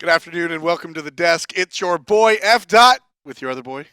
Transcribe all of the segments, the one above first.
Good afternoon and welcome to the desk. It's your boy Fdot with your other boy,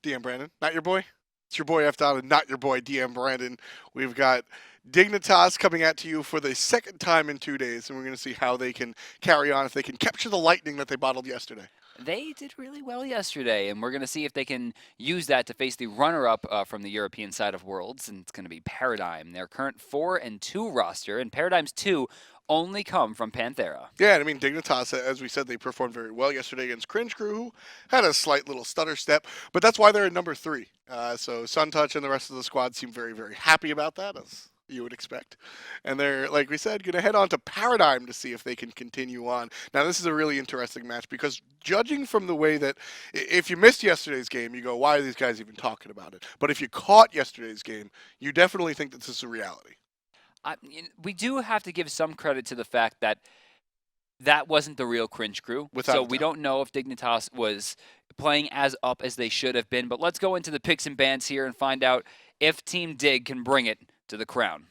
Diem Brandon. Not your boy. It's your boy Fdot and not your boy Diem Brandon. We've got Dignitas coming at you for the second time in 2 days, and we're going to see how they can carry on, if they can capture the lightning that they bottled yesterday. They did really well yesterday, and we're going to see if they can use that to face the runner-up from the European side of Worlds, and it's going to be Paradigm. Their current 4-2 roster, and Paradigm's 2 only come from Panthera. Yeah, and I mean, Dignitas, as we said, they performed very well yesterday against Cringe Crew, who had a slight little stutter step, but that's why they're at number 3. So Suntouch and the rest of the squad seem very, very happy about that, as you would expect. And they're, like we said, going to head on to Paradigm to see if they can continue on. Now, this is a really interesting match because judging from the way that, if you missed yesterday's game, you go, why are these guys even talking about it? But if you caught yesterday's game, you definitely think that this is a reality. We do have to give some credit to the fact that that wasn't the real Cringe Crew. So we don't know if Dignitas was playing as up as they should have been. But let's go into the picks and bans here and find out if Team Dig can bring it to the crown.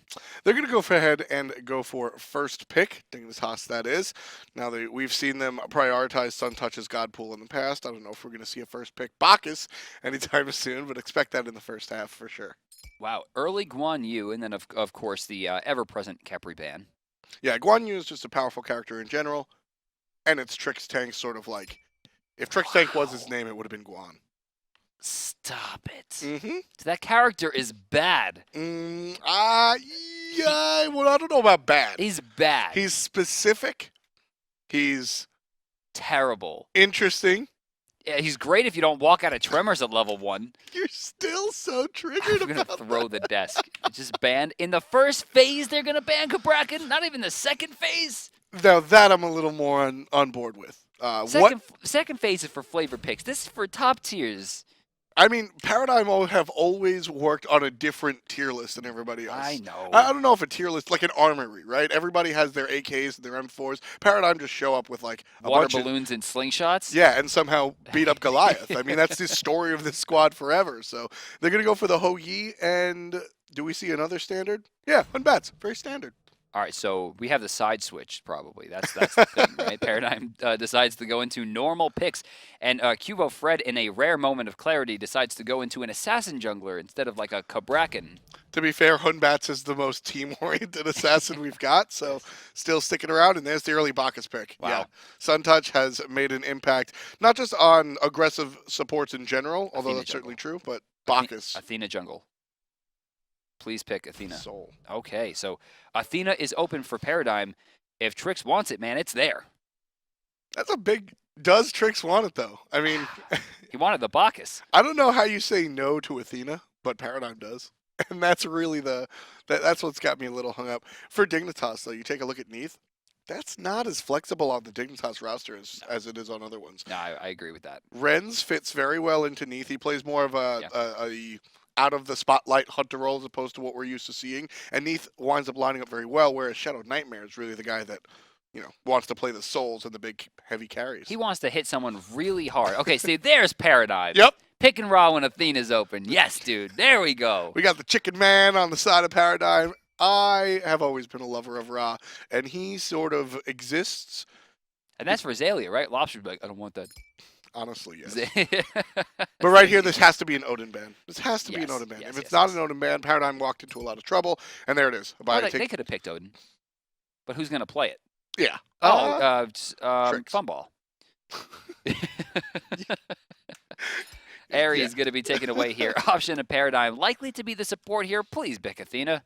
They're going to go ahead and go for first pick, Dignitas that is. Now, we've seen them prioritize Suntouch's God Pool in the past. I don't know if we're going to see a first pick Bacchus anytime soon, but expect that in the first half for sure. Wow, early Guan Yu, and then, of course, the ever-present Capri ban. Yeah, Guan Yu is just a powerful character in general, and it's Trixtank sort of like, if Trixtank was his name, it would have been Guan. Stop it. Mm-hmm. That character is bad. Yeah, well, I don't know about bad. He's bad. He's specific. He's terrible. Interesting. Yeah, he's great if you don't walk out of Tremors at level 1. You're still so triggered I'm going about to throw the desk. It's just banned. In the first phase, they're going to ban Cabrakan. Not even the second phase. Now, that I'm a little more on board with. Second phase is for flavor picks. This is for top tiers. I mean, Paradigm have always worked on a different tier list than everybody else. I know. I don't know if a tier list, like an armory, right? Everybody has their AKs and their M4s. Paradigm just show up with like a water bunch balloons and slingshots. Yeah, and somehow beat up Goliath. I mean, that's the story of this squad forever. So they're going to go for the Hou Yi, and do we see another standard? Yeah, Hun Batz, very standard. All right, so we have the side switch probably. That's the thing, right? Paradigm decides to go into normal picks, and QvoFred, in a rare moment of clarity, decides to go into an assassin jungler instead of like a Cabrakan. To be fair, Hun Batz is the most team-oriented assassin we've got, so still sticking around, and there's the early Bacchus pick. Wow. Yeah, Suntouch has made an impact, not just on aggressive supports in general, although that's certainly true, but Bacchus. Athena jungle. Please pick Athena. Soul. Okay, so Athena is open for Paradigm. If Trix wants it, man, it's there. That's a big... Does Trix want it, though? I mean... He wanted the Bacchus. I don't know how you say no to Athena, but Paradigm does. And that's really that's what's got me a little hung up. For Dignitas, though, you take a look at Neith, that's not as flexible on the Dignitas roster as it is on other ones. No, I agree with that. Rens fits very well into Neith. He plays more of a out of the spotlight hunter role as opposed to what we're used to seeing. And Neith winds up lining up very well, whereas ShadowNightmare is really the guy that, wants to play the souls and the big heavy carries. He wants to hit someone really hard. Okay, see, there's Paradigm. Yep. Pick and raw when Athena's open. Yes, dude. There we go. We got the Chicken Man on the side of Paradigm. I have always been a lover of Ra, and he sort of exists. And that's for Xaliea, right? Lawbster would be like, I don't want that. Honestly, yes. But right here, this has to be an Odin ban. This has to be an Odin ban. Yes, if it's not an Odin ban, Paradigm walked into a lot of trouble, and there it is. Well, they could have picked Odin. But who's going to play it? Yeah. Funball. Ares is going to be taken away here. Option of Paradigm. Likely to be the support here. Please pick Athena.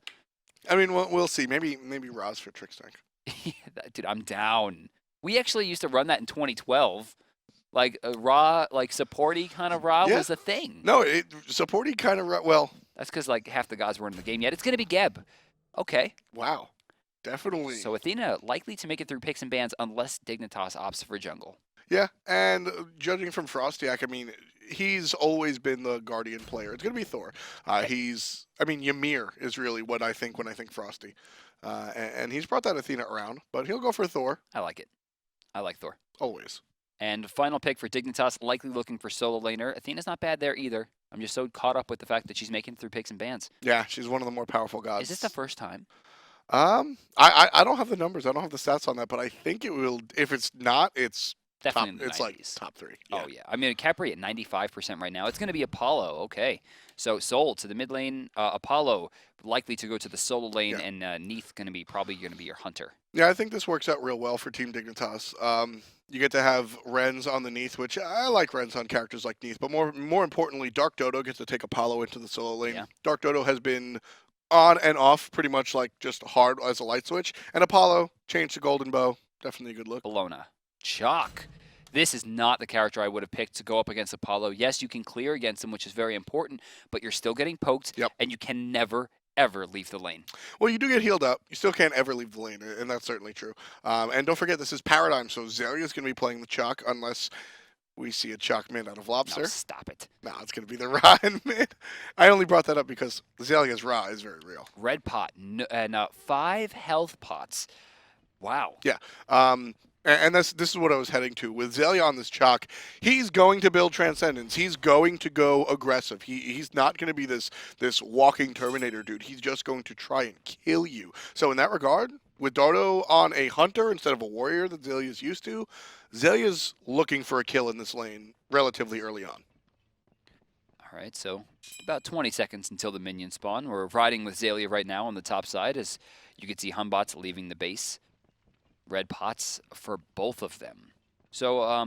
I mean, we'll see. Maybe Roz for Trixtank. Dude, I'm down. We actually used to run that in 2012. Like a raw, like supporty kind of raw was a thing. No, supporty kind of raw. Well, that's because like half the gods weren't in the game yet. It's going to be Geb. Okay. Wow. Definitely. So Athena likely to make it through picks and bans unless Dignitas opts for jungle. Yeah, and judging from FrostiaK, I mean, he's always been the Guardian player. It's going to be Thor. Ymir is really what I think when I think Frosty. And he's brought that Athena around, but he'll go for Thor. I like it. I like Thor. Always. And final pick for Dignitas, likely looking for solo laner. Athena's not bad there either. I'm just so caught up with the fact that she's making it through picks and bans. Yeah, she's one of the more powerful gods. Is this the first time? I don't have the numbers. I don't have the stats on that, but I think it will. If it's not, it's definitely in the 90s. It's like top 3. Yeah. Oh, yeah. I mean, Capri at 95% right now. It's going to be Apollo. Okay. So Soul to the mid lane. Apollo likely to go to the solo lane, and Neith probably going to be your hunter. Yeah, I think this works out real well for Team Dignitas. You get to have Rens on the Neith, which I like Rens on characters like Neith, but more importantly, DarkDodo gets to take Apollo into the solo lane. Yeah. DarkDodo has been on and off pretty much like just hard as a light switch, and Apollo changed to Golden Bow. Definitely a good look. Bologna. Chaac. This is not the character I would have picked to go up against Apollo. Yes, you can clear against him, which is very important, but you're still getting poked, and you can never, ever leave the lane. Well, you do get healed up. You still can't ever leave the lane, and that's certainly true. And don't forget, this is Paradigm, so Xaliea is going to be playing the Chaac unless we see a Chaac mid out of Lawbster. No, stop it. No, it's going to be the Ra in mid. I only brought that up because Xalia's Ra is very real. Red pot and 5 health pots. Wow. Yeah. And this is what I was heading to. With Xaliea on this Chaac, he's going to build Transcendence. He's going to go aggressive. He's not going to be this walking Terminator dude. He's just going to try and kill you. So in that regard, with Dodo on a hunter instead of a warrior that Xalia's used to, Xalia's looking for a kill in this lane relatively early on. All right, so about 20 seconds until the minion spawn. We're riding with Xaliea right now on the top side, as you can see Hun Batz leaving the base. Red pots for both of them. So, I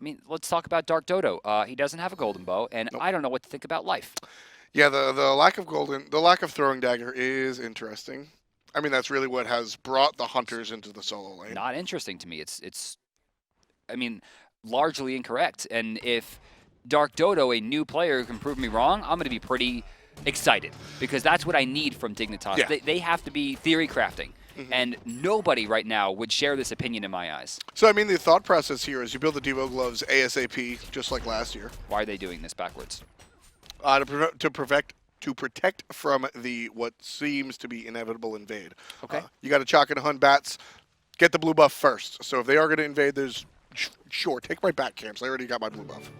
mean, let's talk about DarkDodo. He doesn't have a golden bow, and I don't know what to think about life. Yeah, the lack of throwing dagger is interesting. I mean, that's really what has brought the hunters into the solo lane. Not interesting to me. It's I mean, largely incorrect. And if DarkDodo, a new player, can prove me wrong, I'm going to be pretty excited, because that's what I need from Dignitas. Yeah. They have to be theory crafting. And nobody right now would share this opinion in my eyes. So, I mean, the thought process here is you build the Devo gloves ASAP, just like last year. Why are they doing this backwards? To protect from the what seems to be inevitable invade. Okay. You got to Chaac and Hun Batz. Get the blue buff first. So if they are going to invade, sure, take my back camps. I already got my blue buff.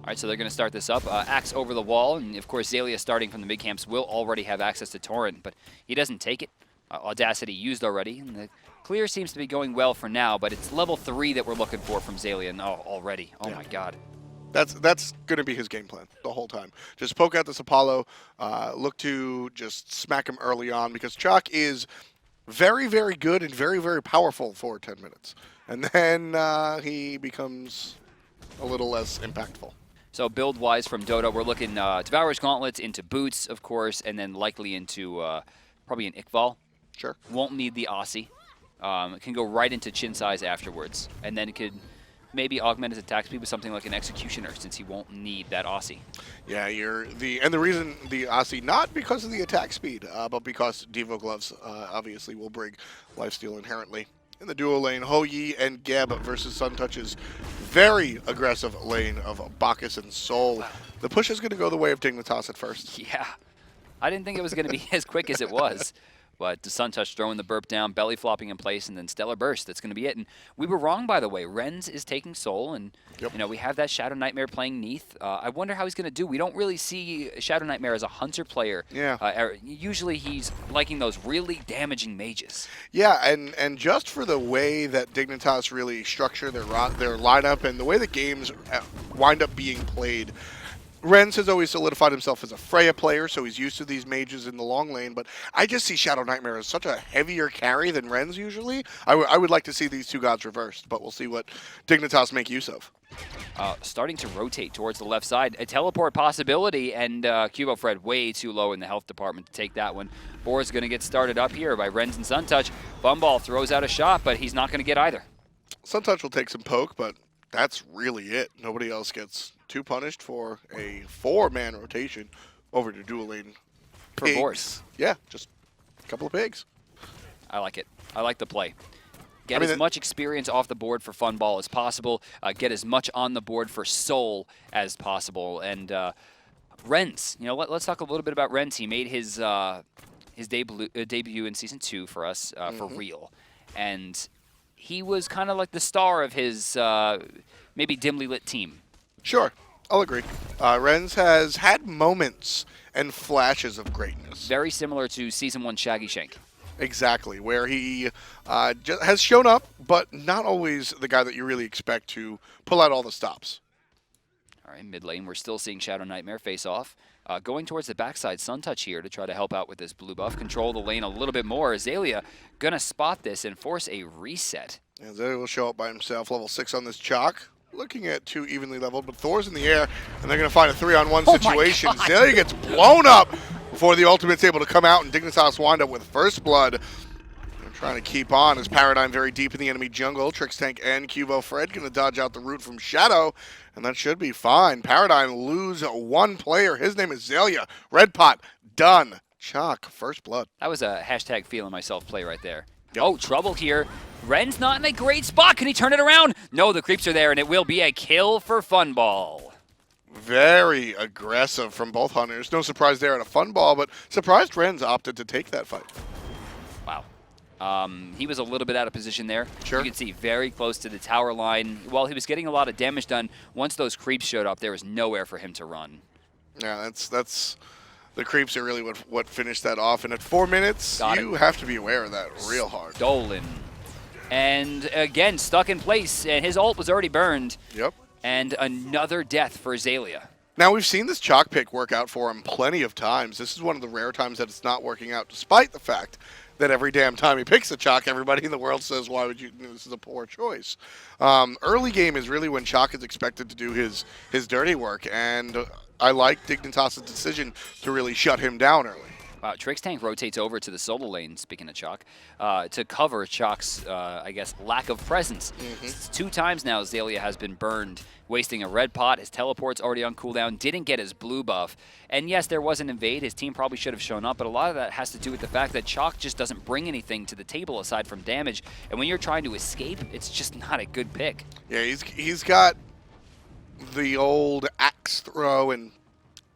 All right, so they're going to start this up. Axe over the wall, and of course Xaliea starting from the mid camps will already have access to Torrent, but he doesn't take it. Audacity used already, and the clear seems to be going well for now, but it's level 3 that we're looking for from Xaliea already. Oh my god. That's going to be his game plan the whole time. Just poke out this Apollo, look to just smack him early on, because Chaac is very, very good and very, very powerful for 10 minutes. And then he becomes a little less impactful. So build-wise from Dodo, we're looking Devourer's Gauntlets into Boots, of course, and then likely into probably an Iqbal. Sure. Won't need the Aussie. It can go right into Chin Size afterwards. And then it could maybe augment his attack speed with something like an Executioner, since he won't need that Aussie. Yeah, and the reason the Aussie, not because of the attack speed, but because Devo gloves obviously will bring lifesteal inherently. In the duo lane, Hou Yi and Geb versus Suntouch's very aggressive lane of Bacchus and Soul. Wow. The push is going to go the way of Dignitas at first. Yeah. I didn't think it was going to be as quick as it was. But the Suntouch throwing the burp down, belly flopping in place, and then Stellar Burst. That's going to be it. And we were wrong, by the way. Rens is taking Soul, and you know, we have that ShadowNightmare playing Neith. I wonder how he's going to do. We don't really see ShadowNightmare as a hunter player. Yeah. Usually he's liking those really damaging mages. Yeah, and just for the way that Dignitas really structure their lineup and the way the games wind up being played, Rens has always solidified himself as a Freya player, so he's used to these mages in the long lane, but I just see ShadowNightmare as such a heavier carry than Rens usually. I would like to see these two gods reversed, but we'll see what Dignitas make use of. Starting to rotate towards the left side. A teleport possibility, and QvoFred way too low in the health department to take that one. Boar's going to get started up here by Rens and Suntouch. Funballer throws out a shot, but he's not going to get either. Suntouch will take some poke, but that's really it. Nobody else gets too punished for a 4-man rotation over to dual lane. For boars. Yeah, just a couple of pigs. I like it. I like the play. Get as much experience off the board for Funballer as possible. Get as much on the board for Soul as possible. And Rens, you know, let's talk a little bit about Rens. He made his debut in Season 2 for us, for real. And he was kind of like the star of his maybe dimly lit team. Sure, I'll agree. Rens has had moments and flashes of greatness. Very similar to Season 1 Shaggy Shank. Exactly, where he has shown up, but not always the guy that you really expect to pull out all the stops. All right, mid lane, we're still seeing ShadowNightmare face off. Going towards the backside, Suntouch here to try to help out with this blue buff, control the lane a little bit more. Xaliea gonna spot this and force a reset. And Xaliea will show up by himself, level 6 on this Chaac. Looking at 2 evenly leveled, but Thor's in the air, and they're gonna find a 3-on-1 situation. Xaliea gets blown up before the ultimate's able to come out, and Dignitas wind up with first blood. They're trying to keep on as Paradigm very deep in the enemy jungle. Trixtank and QvoFred gonna dodge out the root from Shadow, and that should be fine. Paradigm lose 1 player. His name is Xaliea. Red pot, done. Chaac, first blood. That was a hashtag feeling myself play right there. Yep. Oh, trouble here. Ren's not in a great spot. Can he turn it around? No, the creeps are there, and it will be a kill for Funball. Very aggressive from both hunters. No surprise there at a Funball, but surprised Ren's opted to take that fight. Wow. He was a little bit out of position there. Sure. You can see very close to the tower line. While he was getting a lot of damage done, once those creeps showed up, there was nowhere for him to run. Yeah, that's the creeps are really what finished that off. And at 4 minutes, you have to be aware of that real hard. Stolen. And again, stuck in place, and his ult was already burned. Yep. And another death for Xaliea. Now, we've seen this Chaac pick work out for him plenty of times. This is one of the rare times that it's not working out, despite the fact that every damn time he picks a Chaac, everybody in the world says, why would you, this is a poor choice. Early game is really when Chaac is expected to do his dirty work, and I like Dignitas' decision to really shut him down early. Wow, Trixtank rotates over to the solo lane, speaking of Chaac, to cover Chaac's, I guess, lack of presence. It's 2 times now Xaliea has been burned, wasting a red pot. His teleport's already on cooldown, didn't get his blue buff. And yes, there was an invade. His team probably should have shown up, but a lot of that has to do with the fact that Chaac just doesn't bring anything to the table aside from damage. And when you're trying to escape, it's just not a good pick. Yeah, he's got the old axe throw and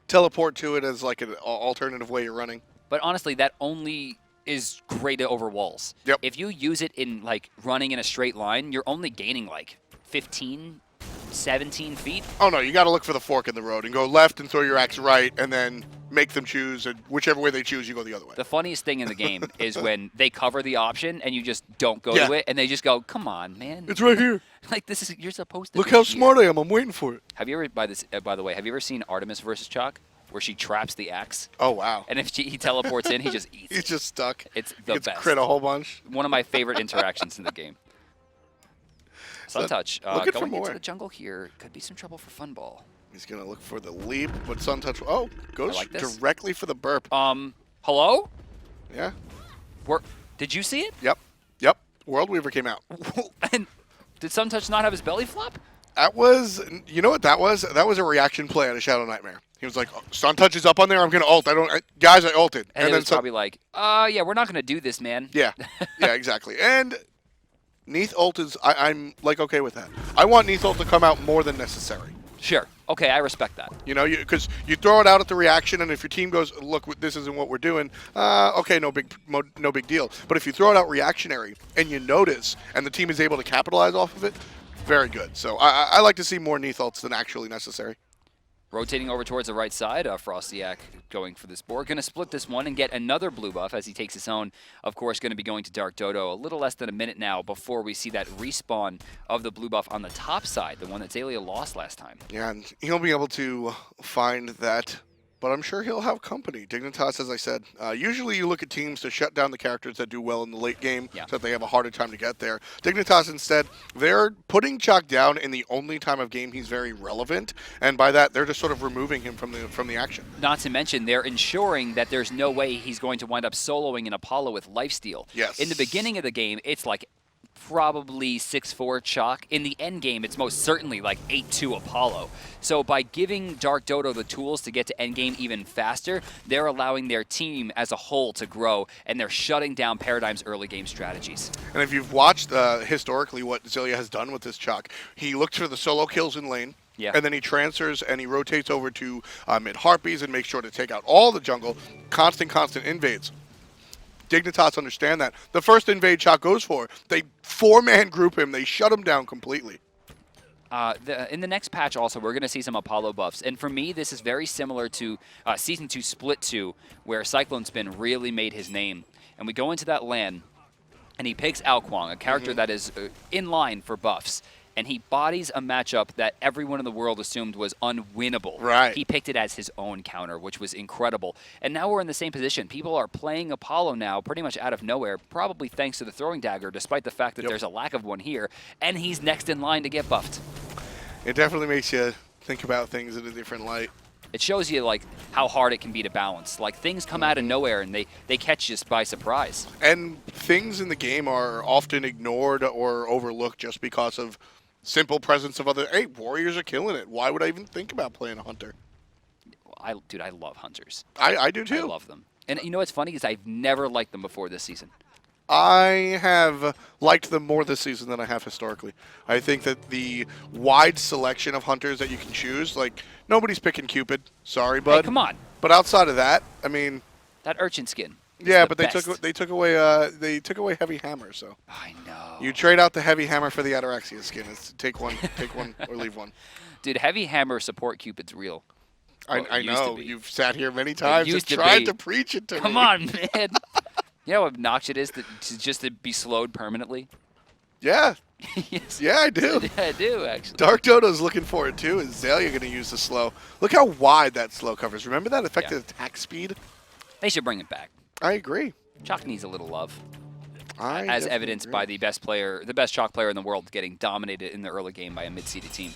teleport to it as like an alternative way you're running. But honestly, that only is great over walls. Yep. If you use it in like running in a straight line, you're only gaining like 15, 17 feet. Oh no, you got to look for the fork in the road and go left and throw your axe right and then make them choose, and whichever way they choose, you go the other way. The funniest thing in the game is when they cover the option and you just don't go to it, and they just go, come on, man. It's right here. Like, this is, you're supposed to Look be how here. smart I am. I'm waiting for it. Have you ever, by the way, have you ever seen Artemis versus Chaac, where she traps the axe? Oh, wow. And if he teleports in, he just eats He's it. just stuck. It's the best. Crit a whole bunch. One of my favorite interactions in the game. Suntouch going more. into the jungle here. Could be some trouble for Funball. He's going to look for the leap, but Suntouch, goes like this. directly for the burp. Hello? Yeah. Did you see it? Yep. World Weaver came out. And did Suntouch not have his belly flop? That was, you know what that was? That was a reaction play out of ShadowNightmare. He was like, Suntouch is up on there, I'm going to ult. Guys, I ulted. And it was probably like, yeah, we're not going to do this, man. Yeah, exactly. And Neith ult is, I'm like okay with that. I want Neith ult to come out more than necessary. Sure. Okay, I respect that. You know, because you throw it out at the reaction, and if your team goes, look, this isn't what we're doing, okay, no big deal. But if you throw it out reactionary, and you notice, and the team is able to capitalize off of it, very good. So I like to see more Neith ults than actually necessary. Rotating over towards the right side, FrostiaK going for this board. Going to split this one and get another blue buff as he takes his own. Of course, going to be going to TheDarkDodo. A little less than a minute now before we see that respawn of the blue buff on the top side, the one that Xaliea lost last time. Yeah, and he'll be able to find that, but I'm sure he'll have company. Dignitas, as I said, usually you look at teams to shut down the characters that do well in the late game so that they have a harder time to get there. Dignitas, instead, they're putting Chaac down in the only time of game he's very relevant, and by that, they're just sort of removing him from the action. Not to mention, they're ensuring that there's no way he's going to wind up soloing an Apollo with lifesteal. Yes. In the beginning of the game, it's like probably 6-4 Chaac. In the end game, it's most certainly like 8-2 Apollo. So by giving TheDarkDodo the tools to get to endgame even faster, they're allowing their team as a whole to grow, and they're shutting down Paradigm's early game strategies. And if you've watched historically what Xaliea has done with this Chaac, he looks for the solo kills in lane, and then he transfers and he rotates over to mid-harpies and makes sure to take out all the jungle, constant invades. Dignitas understand that. The first invade Chaac goes for, they 4-man group him, they shut him down completely. In the next patch also, we're going to see some Apollo buffs. And for me, this is very similar to Season 2 Split 2, where Cyclone Spin really made his name. And we go into that LAN, and he picks Alquang, a character that is in line for buffs. And he bodies a matchup that everyone in the world assumed was unwinnable. Right. He picked it as his own counter, which was incredible. And now we're in the same position. People are playing Apollo now pretty much out of nowhere, probably thanks to the throwing dagger, despite the fact that there's a lack of one here. And he's next in line to get buffed. It definitely makes you think about things in a different light. It shows you like how hard it can be to balance. Like things come out of nowhere and they catch you by surprise. And things in the game are often ignored or overlooked just because of simple presence of other. Hey, warriors are killing it. Why would I even think about playing a hunter? Dude, I love hunters. I do too. I love them. And you know what's funny is I've never liked them before this season. I have liked them more this season than I have historically. I think that the wide selection of hunters that you can choose, like, nobody's picking Cupid. Sorry, bud. Hey, come on. But outside of that, I mean, that urchin skin. Yeah, but they took away Heavy Hammer, so. I know. You trade out the Heavy Hammer for the Ataraxia skin. It's take one or leave one. Dude, Heavy Hammer support Cupid's real. Well, I know. You've sat here many times and tried to preach it to me. Come on, man. You know how obnoxious it is to be slowed permanently? Yeah. Yes. Yeah, I do. I do, actually. DarkDodo's looking for it, too. Is Xaliea going to use the slow? Look how wide that slow covers. Remember that affected attack speed? They should bring it back. I agree. Chaac needs a little love. As evidenced by the best Chaac player in the world getting dominated in the early game by a mid-seeded team.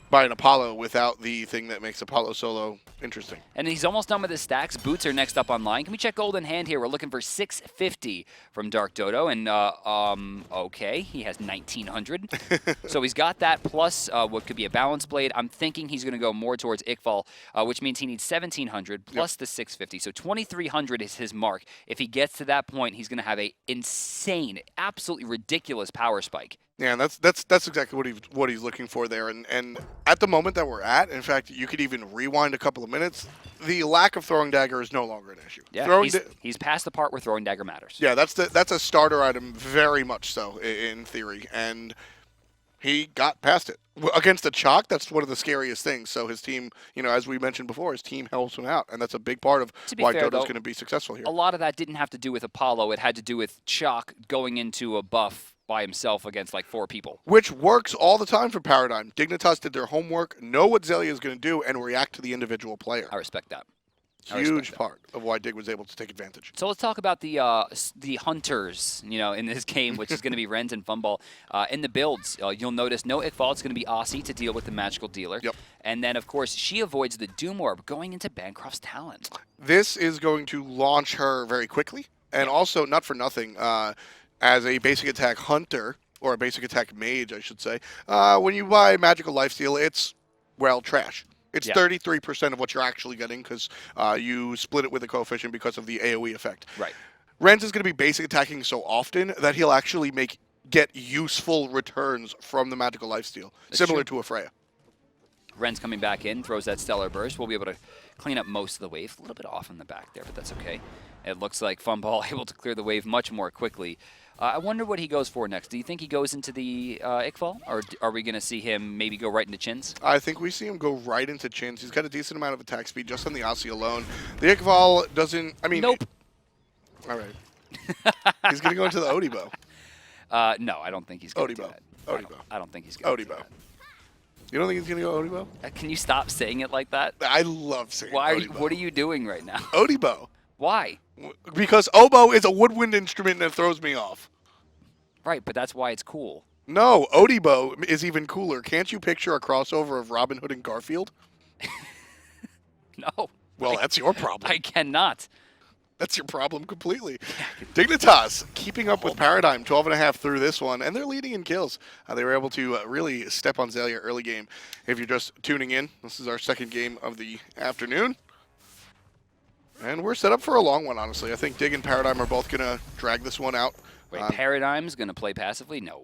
By an Apollo without the thing that makes Apollo solo interesting. And he's almost done with his stacks. Boots are next up online. Can we check gold in hand here? We're looking for 650 from DarkDodo. And, okay, he has 1,900. So he's got that plus what could be a balance blade. I'm thinking he's going to go more towards Iqbal, which means he needs 1,700 plus the 650. So 2,300 is his mark. If he gets to that point, he's going to have a insane, absolutely ridiculous power spike. Yeah, and that's exactly what he's looking for there. And at the moment that we're at, in fact, you could even rewind a couple of minutes. The lack of throwing dagger is no longer an issue. Yeah, he's past the part where throwing dagger matters. Yeah, that's a starter item, very much so in theory, and he got past it against the Chaac. That's one of the scariest things. So his team, as we mentioned before, his team helps him out, and that's a big part of why Dodo's going to be successful here. A lot of that didn't have to do with Apollo. It had to do with Chaac going into a buff by himself against like 4 people. Which works all the time for Paradigm. Dignitas did their homework, know what Xaliea is going to do, and react to the individual player. I respect that. Huge part of why Dig was able to take advantage. So let's talk about the hunters, in this game, which is going to be Rens and Funballer. In the builds, you'll notice no Iqbal. It's going to be Aussie to deal with the Magical Dealer. Yep. And then, of course, she avoids the Doom Orb going into Bancroft's Talent. This is going to launch her very quickly, and also, not for nothing, as a basic attack hunter, or a basic attack mage, I should say, when you buy Magical Lifesteal, it's, well, trash. It's 33% of what you're actually getting because you split it with a coefficient because of the AoE effect. Right. Rens is going to be basic attacking so often that he'll actually get useful returns from the Magical Lifesteal, similar to a Freya. Rens coming back in, throws that Stellar Burst. We'll be able to clean up most of the wave. A little bit off in the back there, but that's okay. It looks like Funballer able to clear the wave much more quickly. I wonder what he goes for next. Do you think he goes into the Iqbal, or are we going to see him maybe go right into Chins? I think we see him go right into Chins. He's got a decent amount of attack speed just on the Aussie alone. The Iqbal doesn't... I mean... Nope. All right. He's going to go into the Odibo. No, I don't think he's going to do that. Odibo. I don't think he's going to do that. You don't think he's going to go Odibo? Can you stop saying it like that? I love saying Odibo. What are you doing right now? Odibo. Why? Because oboe is a woodwind instrument that throws me off. Right, but that's why it's cool. No, Odibo is even cooler. Can't you picture a crossover of Robin Hood and Garfield? No. Well, that's your problem. I cannot. That's your problem completely. Dignitas keeping up with Paradigm, 12.5 through this one, and they're leading in kills. They were able to really step on Xaliea early game. If you're just tuning in, this is our second game of the afternoon. And we're set up for a long one, honestly. I think Dig and Paradigm are both going to drag this one out. Wait, Paradigm's going to play passively? No.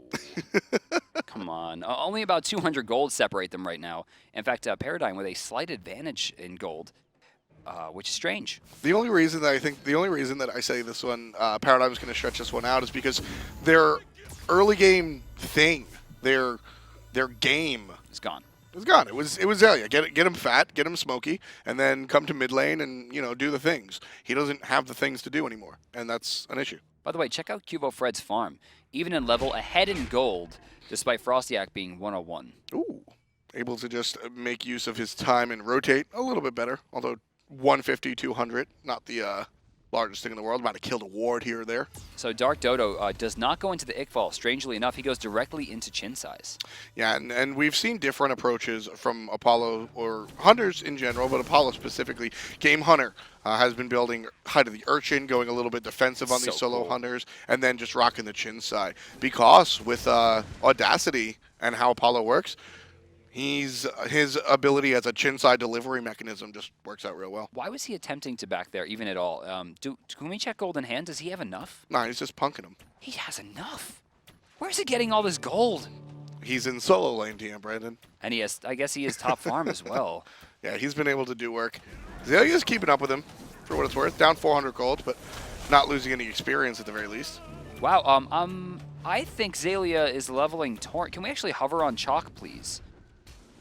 Come on. Only about 200 gold separate them right now. In fact, Paradigm with a slight advantage in gold, which is strange. The only reason that I say this one, Paradigm's going to stretch this one out is because their early game thing, their their game It's gone. It was gone. It was Xaliea. Get him fat, get him smoky, and then come to mid lane and do the things. He doesn't have the things to do anymore, and that's an issue. By the way, check out QvoFred's farm. Even in level, ahead in gold, despite FrostiaK being 101. Ooh, able to just make use of his time and rotate a little bit better. Although 150, 200, not the largest thing in the world. Might have killed a ward here or there. So TheDarkDodo does not go into the Ickfall. Strangely enough, he goes directly into chin size. Yeah, and we've seen different approaches from Apollo or hunters in general, but Apollo specifically. Game Hunter has been building Height of the Urchin, going a little bit defensive on these solo hunters, and then just rocking the chin side. Because with Audacity and how Apollo works, his ability as a chin side delivery mechanism just works out real well. Why was he attempting to back there even at all? Can we check gold in hand? Does he have enough? Nah, he's just punking him. He has enough. Where's he getting all this gold? He's in solo lane, Diem, Brandon. And I guess he is top farm as well. Yeah, he's been able to do work. Xalia's keeping up with him, for what it's worth. Down 400 gold, but not losing any experience at the very least. Wow, I think Xaliea is leveling Torrent. Can we actually hover on Chaac, please?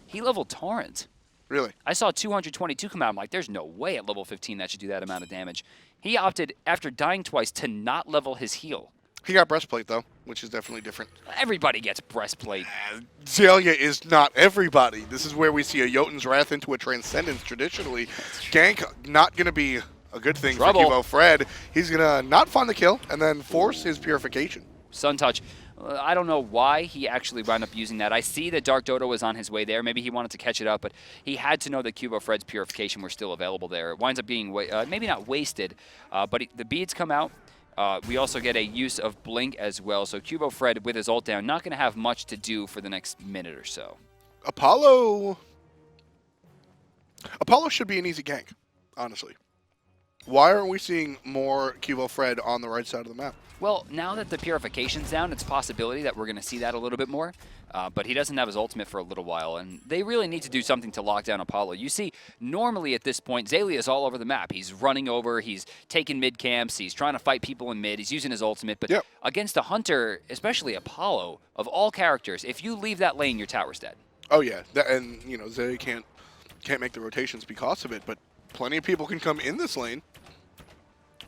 He leveled Torrent. Really? I saw 222 come out. I'm like, there's no way at level 15 that should do that amount of damage. He opted, after dying twice, to not level his heal. He got breastplate, though, which is definitely different. Everybody gets breastplate. Xaliea is not everybody. This is where we see a Jotun's Wrath into a Transcendence traditionally. Gank not going to be a good thing for QvoFred. He's going to not find the kill and then force his purification. Suntouch. I don't know why he actually wound up using that. I see that TheDarkDodo was on his way there. Maybe he wanted to catch it up, but he had to know that QvoFred's purification were still available there. It winds up being, maybe not wasted, but the beads come out. We also get a use of Blink as well. So QvoFred, with his ult down, not going to have much to do for the next minute or so. Apollo should be an easy gank, honestly. Why aren't we seeing more QvoFred on the right side of the map? Well, now that the purification's down, it's a possibility that we're going to see that a little bit more. But he doesn't have his ultimate for a little while, and they really need to do something to lock down Apollo. You see, normally at this point, Xaliea is all over the map. He's running over, he's taking mid camps, he's trying to fight people in mid, he's using his ultimate. But against a hunter, especially Apollo, of all characters, if you leave that lane, your tower's dead. Oh yeah, and Xaliea can't make the rotations because of it, but plenty of people can come in this lane.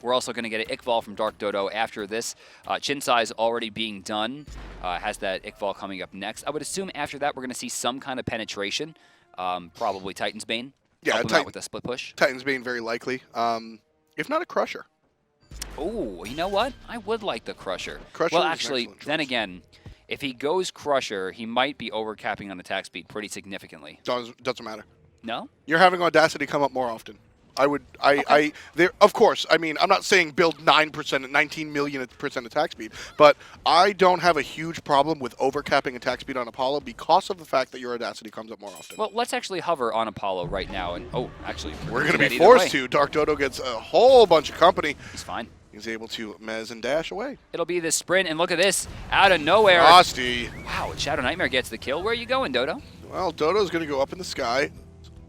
We're also going to get an Ickfall from TheDarkDodo after this. Chin size already being done. Has that Ickfall coming up next. I would assume after that we're going to see some kind of penetration. Probably Titan's Bane. Yeah, help him out with a split push. Titan's Bane very likely. If not a Crusher. Oh, you know what? I would like the Crusher. Crusher well, actually, then again, if he goes Crusher, he might be overcapping on attack speed pretty significantly. Doesn't matter. No? You're having Audacity come up more often. Of course, I mean, I'm not saying build 9%, 19 million percent attack speed, but I don't have a huge problem with overcapping attack speed on Apollo because of the fact that your Audacity comes up more often. Well, let's actually hover on Apollo right now. And actually, we're going to be forced to. TheDarkDodo gets a whole bunch of company. He's fine. He's able to mez and dash away. It'll be this sprint, and look at this. Out of nowhere. Frosty. Wow, ShadowNightmare gets the kill. Where are you going, Dodo? Well, Dodo's going to go up in the sky,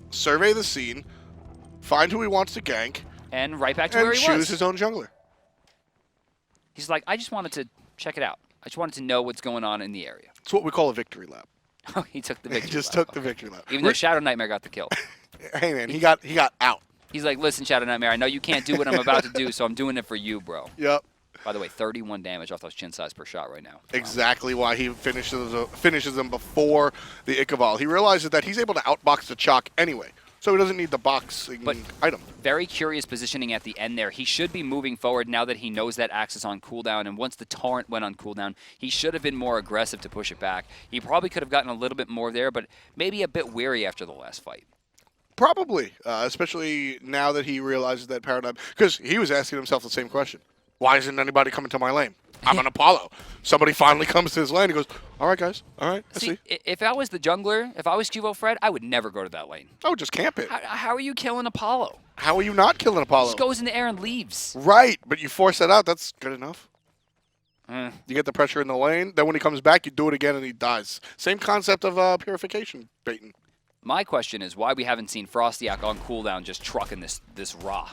survey the scene, find who he wants to gank, and right back to where he was. And choose his own jungler. He's like, I just wanted to check it out. I just wanted to know what's going on in the area. It's what we call a victory lap. Oh, he took the victory He just took the victory lap. Even though ShadowNightmare got the kill. Hey, man, he got out. He's like, listen, ShadowNightmare, I know you can't do what I'm about to do, so I'm doing it for you, bro. Yep. By the way, 31 damage off those chin size per shot right now. Exactly why he finishes them before the Ickfall. He realizes that he's able to outbox the Chaac anyway, so he doesn't need the boxing item. Very curious positioning at the end there. He should be moving forward now that he knows that Axe is on cooldown, and once the Torrent went on cooldown, he should have been more aggressive to push it back. He probably could have gotten a little bit more there, but maybe a bit weary after the last fight. Probably, especially now that he realizes that paradigm, because he was asking himself the same question. Why isn't anybody coming to my lane? I'm an Apollo. Somebody finally comes to his lane and goes, all right, guys. All right, I see. If I was the jungler, if I was QvoFred, I would never go to that lane. I would just camp it. How are you killing Apollo? How are you not killing Apollo? Just goes in the air and leaves. Right, but you force that out. That's good enough. You get the pressure in the lane. Then when he comes back, you do it again and he dies. Same concept of purification baiting. My question is why we haven't seen FrostiaK on cooldown just trucking this raw.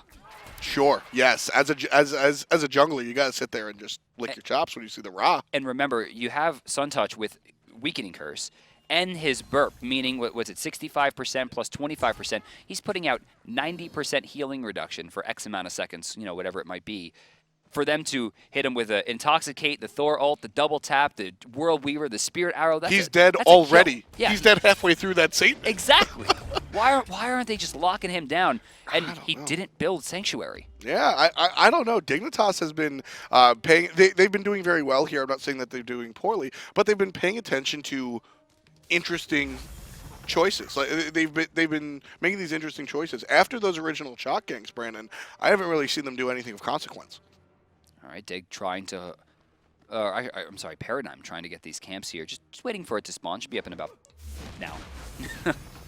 Sure. Yes. As a jungler, you gotta sit there and just lick your chops when you see the Ra. And remember, you have Suntouch with Weakening Curse, and his burp, meaning, what was it, 65% plus 25%, he's putting out 90% healing reduction for X amount of seconds, you know, whatever it might be. For them to hit him with the Intoxicate, the Thor ult, the double tap, the World Weaver, the Spirit Arrow. He's dead already. Yeah. He's dead halfway through that Satan. Exactly. Why aren't they just locking him down? And he didn't build Sanctuary. Yeah, I don't know. Dignitas has been paying. They've been doing very well here. I'm not saying that they're doing poorly, but they've been paying attention to interesting choices. Like they've been making these interesting choices after those original Chaac ganks. Brandon, I haven't really seen them do anything of consequence. All right, Dig trying to. I'm sorry, Paradigm trying to get these camps here. Just waiting for it to spawn. Should be up in about now.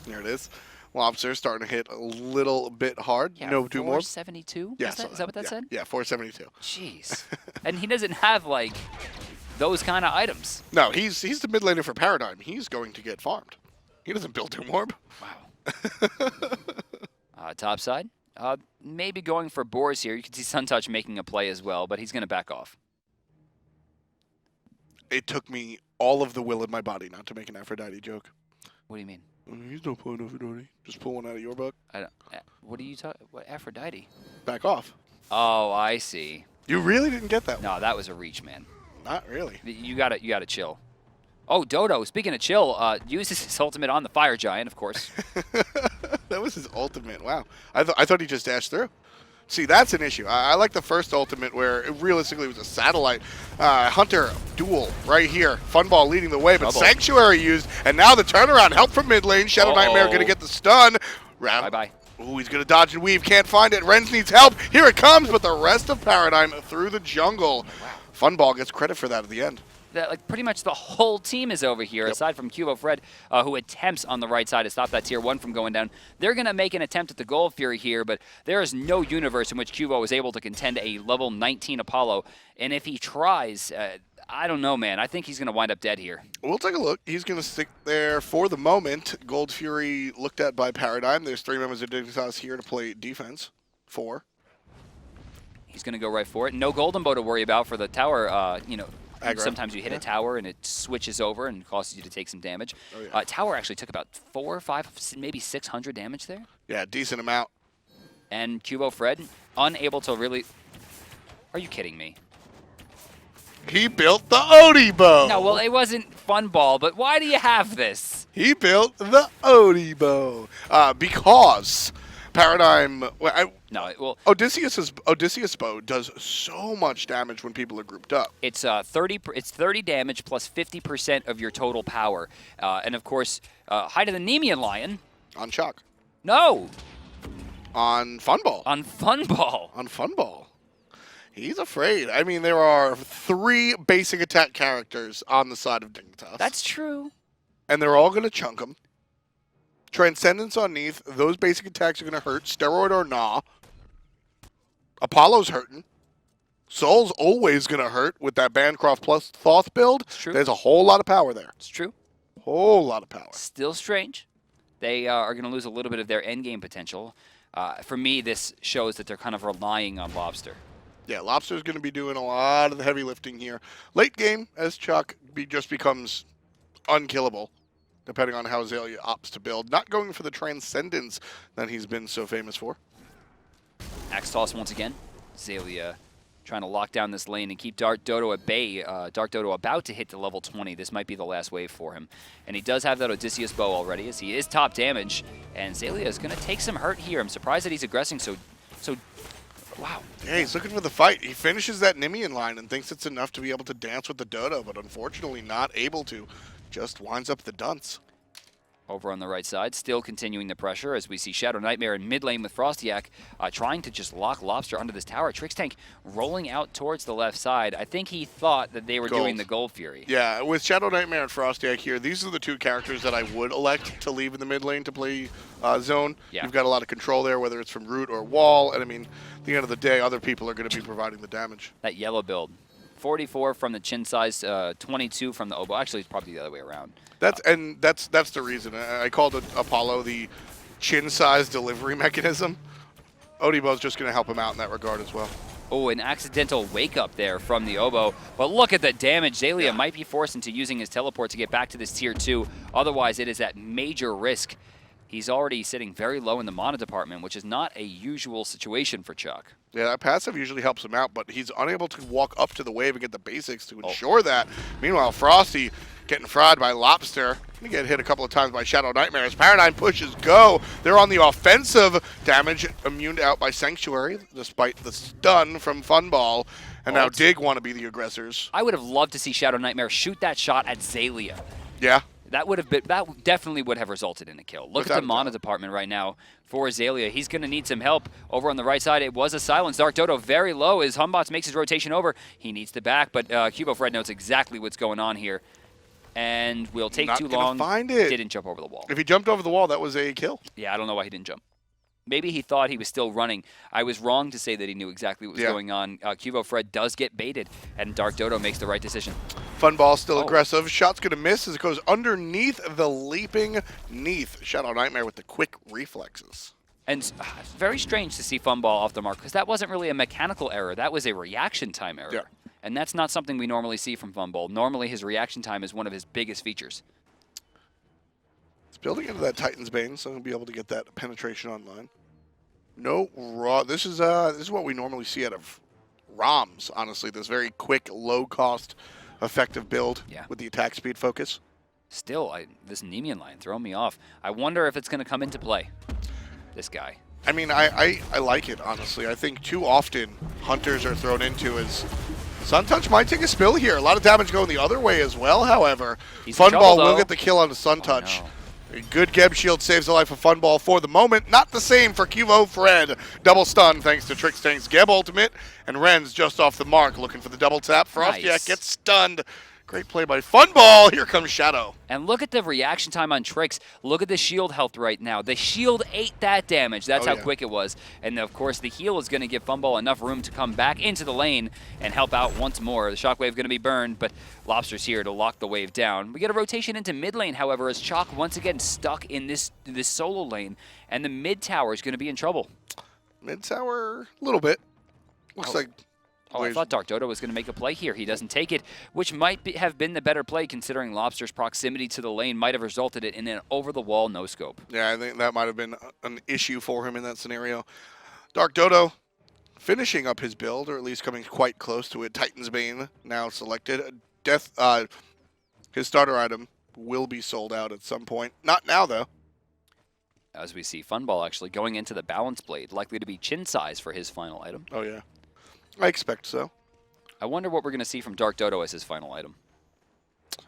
There it is. Lawbster starting to hit a little bit hard. Yeah, no, do more. 472? Yeah, Is that what that said? Yeah, 472. Jeez. And he doesn't have, like, those kind of items. No, he's the mid laner for Paradigm. He's going to get farmed. He doesn't build Doom Orb. Wow. Top side. Maybe going for Boars here. You can see Suntouch making a play as well, but he's going to back off. It took me all of the will in my body not to make an Aphrodite joke. What do you mean? He's no point Aphrodite. Just pull one out of your book. I don't. What are you talking? What Aphrodite? Back off. Oh, I see. You really didn't get that one. No, that was a reach, man. Not really. You gotta chill. Oh, Dodo. Speaking of chill, uses his ultimate on the Fire Giant, of course. That was his ultimate. Wow. I thought he just dashed through. See, that's an issue. I like the first ultimate where it realistically was a satellite hunter duel right here. Funball leading the way, but Sanctuary used, and now the turnaround. Help from mid lane. ShadowNightmare going to get the stun. Bye-bye. Ooh, he's going to dodge and weave. Can't find it. Rens needs help. Here it comes, but the rest of Paradigm through the jungle. Wow. Funball gets credit for that at the end. Like pretty much the whole team is over here, aside from QvoFred, who attempts on the right side to stop that tier 1 from going down. They're going to make an attempt at the Gold Fury here, but there is no universe in which Qvo is able to contend a level 19 Apollo. And if he tries, I don't know, man. I think he's going to wind up dead here. We'll take a look. He's going to stick there for the moment. Gold Fury looked at by Paradigm. There's 3 members of Dignitas here to play defense. 4. He's going to go right for it. No Golden Bow to worry about for the tower, you know. Aggro. Sometimes you hit a tower and it switches over and causes you to take some damage. Oh, yeah. Tower actually took about 400, 500, maybe 600 damage there. Yeah, decent amount. And QvoFred, unable to really... Are you kidding me? He built the Odie bow. No, well, it wasn't Funball, but why do you have this? He built the Odie bow. Because Paradigm... Odysseus bow does so much damage when people are grouped up. It's 30 damage plus 50% of your total power, and of course, Height of the Nemean Lion. On Chaac. No. On Funball. On Funball. On Funball. He's afraid. I mean, there are 3 basic attack characters on the side of Dignitas. That's true. And they're all going to chunk him. Transcendence on Neith. Those basic attacks are going to hurt. Steroid or nah. Apollo's hurting. Soul's always going to hurt with that Bancroft plus Thoth build. It's true. There's a whole lot of power there. It's true. Whole lot of power. Still strange. They are going to lose a little bit of their endgame potential. For me, this shows that they're kind of relying on Lawbster. Yeah, Lawbster's going to be doing a lot of the heavy lifting here. Late game, as Chaac just becomes unkillable, depending on how Xaliea opts to build. Not going for the Transcendence that he's been so famous for. Axe toss once again. Xaliea trying to lock down this lane and keep DarkDodo at bay. DarkDodo about to hit the level 20. This might be the last wave for him. And he does have that Odysseus bow already, as he is top damage. And Xaliea is going to take some hurt here. I'm surprised that he's aggressing so wow. Yeah, he's looking for the fight. He finishes that Nemean line and thinks it's enough to be able to dance with the Dodo, but unfortunately not able to. Just winds up the dunce. Over on the right side, still continuing the pressure as we see ShadowNightmare in mid lane with FrostiaK trying to just lock Lawbster under this tower. Trixtank rolling out towards the left side. I think he thought that they were doing the Gold Fury. Yeah, with ShadowNightmare and FrostiaK here, these are the 2 characters that I would elect to leave in the mid lane to play zone. Yeah. You've got a lot of control there, whether it's from root or wall, and I mean, at the end of the day, other people are going to be providing the damage. That yellow build. 44 from the chin size, 22 from the oboe. Actually, it's probably the other way around. That's the reason. I called Apollo the chin size delivery mechanism. Odie bow's just going to help him out in that regard as well. Oh, an accidental wake up there from the Oboe. But look at the damage. Xaliea might be forced into using his teleport to get back to this tier 2. Otherwise, it is at major risk. He's already sitting very low in the mana department, which is not a usual situation for Chaac. Yeah, that passive usually helps him out, but he's unable to walk up to the wave and get the basics to ensure that. Meanwhile, Frosty getting fried by Lawbster. Gonna get hit a couple of times by ShadowNightmare as Paradigm pushes go. They're on the offensive. Damage immune out by Sanctuary, despite the stun from Funball. And now Dig want to be the aggressors. I would have loved to see ShadowNightmare shoot that shot at Xaliea. Yeah. That definitely would have resulted in a kill. Look at the mana department right now for Xaliea. He's going to need some help over on the right side. It was a silence. DarkDodo very low as Hun Batz makes his rotation over. He needs to back, but QvoFred knows exactly what's going on here. And will take too long. Find it. Didn't jump over the wall. If he jumped over the wall, that was a kill. Yeah, I don't know why he didn't jump. Maybe he thought he was still running. I was wrong to say that he knew exactly what was going on. QvoFred does get baited, and DarkDodo makes the right decision. Funball still aggressive. Shot's going to miss as it goes underneath the leaping Neith. ShadowNightmare with the quick reflexes. And very strange to see Funball off the mark, because that wasn't really a mechanical error. That was a reaction time error. Yeah. And that's not something we normally see from Funball. Normally, his reaction time is one of his biggest features. It's building into that Titan's Bane, so he'll be able to get that penetration online. No raw. This is what we normally see out of ROMs, honestly. This very quick, low-cost, effective build with the attack speed focus. Still, this Nemean line throwing me off. I wonder if it's going to come into play, this guy. I mean, I like it, honestly. I think too often hunters are thrown into as Suntouch might take a spill here. A lot of damage going the other way as well, however. Funball will get the kill on the Suntouch. Oh, no. A good Geb Shield saves the life of Funball for the moment. Not the same for QvoFred. Double stun thanks to Trixtank's Geb ultimate. And Ren's just off the mark looking for the double tap. FrostiaK gets stunned. Great play by Funball. Here comes Shadow. And look at the reaction time on Trix. Look at the shield health right now. The shield ate that damage. That's how quick it was. And of course, the heal is going to give Funball enough room to come back into the lane and help out once more. The shockwave going to be burned, but Lawbster's here to lock the wave down. We get a rotation into mid lane, however, as Chaac once again stuck in this solo lane, and the mid tower is going to be in trouble. Mid tower, a little bit. Looks like. Oh, I thought DarkDodo was going to make a play here. He doesn't take it, which might have been the better play considering Lawbster's proximity to the lane might have resulted in an over-the-wall no-scope. Yeah, I think that might have been an issue for him in that scenario. DarkDodo finishing up his build, or at least coming quite close to it. Titan's Bane now selected. His starter item will be sold out at some point. Not now, though. As we see Funball actually going into the Balance Blade, likely to be chin size for his final item. Oh, yeah. I expect so. I wonder what we're going to see from DarkDodo as his final item.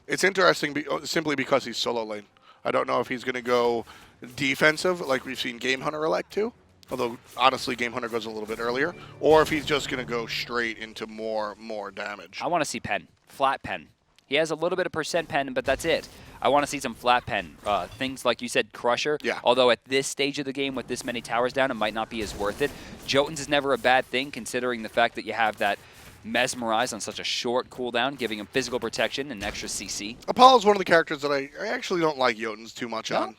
It's interesting simply because he's solo lane. I don't know if he's going to go defensive like we've seen Game Hunter elect to, although honestly Game Hunter goes a little bit earlier, or if he's just going to go straight into more damage. I want to see pen, flat pen. He has a little bit of percent pen, but that's it. I want to see some flat pen. Things like you said, Crusher. Yeah. Although at this stage of the game with this many towers down, it might not be as worth it. Jotuns is never a bad thing considering the fact that you have that Mesmerize on such a short cooldown, giving him physical protection and extra CC. Apollo's one of the characters that I actually don't like Jotuns too much on.